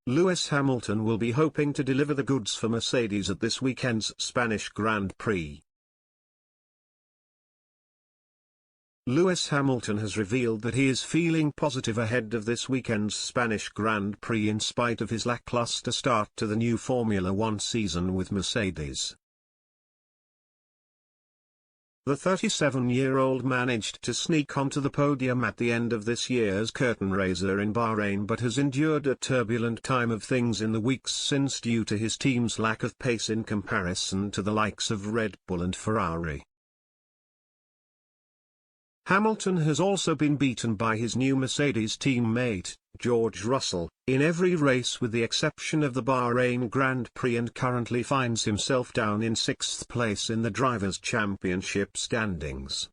Lewis Hamilton will be hoping to deliver the goods for Mercedes at this weekend's Spanish Grand Prix. Lewis Hamilton has revealed that he is feeling positive ahead of this weekend's Spanish Grand Prix in spite of his lackluster start to the new Formula One season with Mercedes. The 37-year-old managed to sneak onto the podium at the end of this year's curtain raiser in Bahrain, but has endured a turbulent time of things in the weeks since due to his team's lack of pace in comparison to the likes of Red Bull and Ferrari. Hamilton has also been beaten by his new Mercedes teammate, George Russell, in every race with the exception of the Bahrain Grand Prix, and currently finds himself down in 6th place in the Drivers' Championship standings.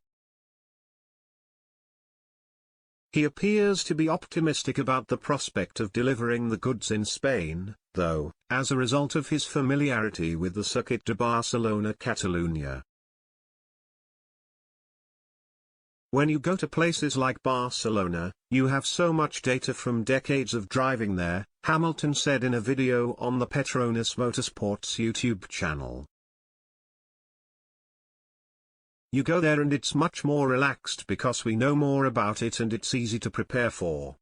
He appears to be optimistic about the prospect of delivering the goods in Spain, though, as a result of his familiarity with the Circuit de Barcelona-Catalunya. When you go to places like Barcelona, you have so much data from decades of driving there, Hamilton said in a video on the Petronas Motorsports YouTube channel. You go there and it's much more relaxed because we know more about it and it's easy to prepare for.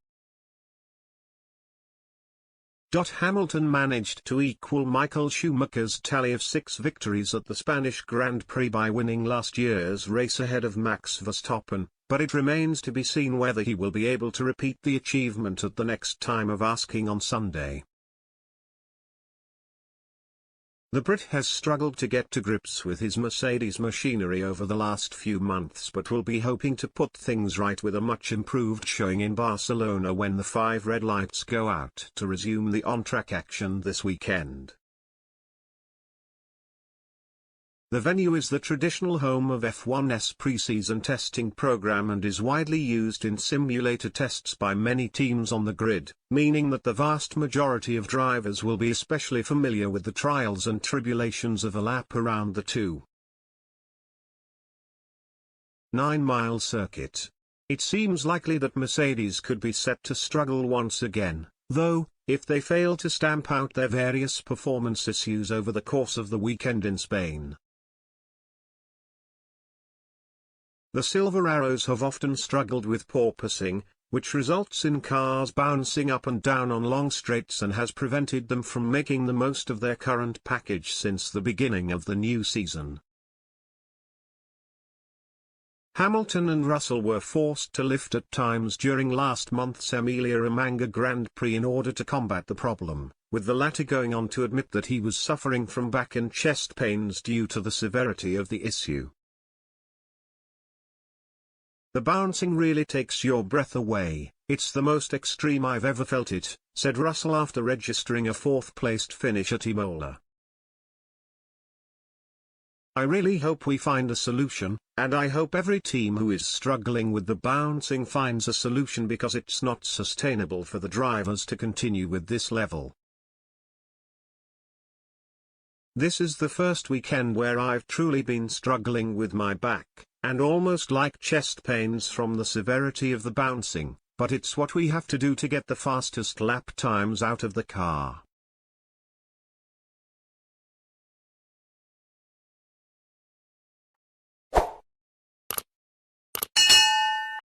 Hamilton managed to equal Michael Schumacher's tally of 6 victories at the Spanish Grand Prix by winning last year's race ahead of Max Verstappen, but it remains to be seen whether he will be able to repeat the achievement at the next time of asking on Sunday. The Brit has struggled to get to grips with his Mercedes machinery over the last few months, but will be hoping to put things right with a much improved showing in Barcelona when the 5 red lights go out to resume the on-track action this weekend. The venue is the traditional home of F1's pre-season testing program and is widely used in simulator tests by many teams on the grid, meaning that the vast majority of drivers will be especially familiar with the trials and tribulations of a lap around the 2.9-mile circuit. It seems likely that Mercedes could be set to struggle once again, though, if they fail to stamp out their various performance issues over the course of the weekend in Spain. The Silver Arrows have often struggled with porpoising, which results in cars bouncing up and down on long straights and has prevented them from making the most of their current package since the beginning of the new season. Hamilton and Russell were forced to lift at times during last month's Emilia-Romagna Grand Prix in order to combat the problem, with the latter going on to admit that he was suffering from back and chest pains due to the severity of the issue. "The bouncing really takes your breath away, it's the most extreme I've ever felt it," said Russell after registering a 4th-placed finish at Imola. "I really hope we find a solution, and I hope every team who is struggling with the bouncing finds a solution because it's not sustainable for the drivers to continue with this level. This is the first weekend where I've truly been struggling with my back, and almost like chest pains from the severity of the bouncing, but it's what we have to do to get the fastest lap times out of the car."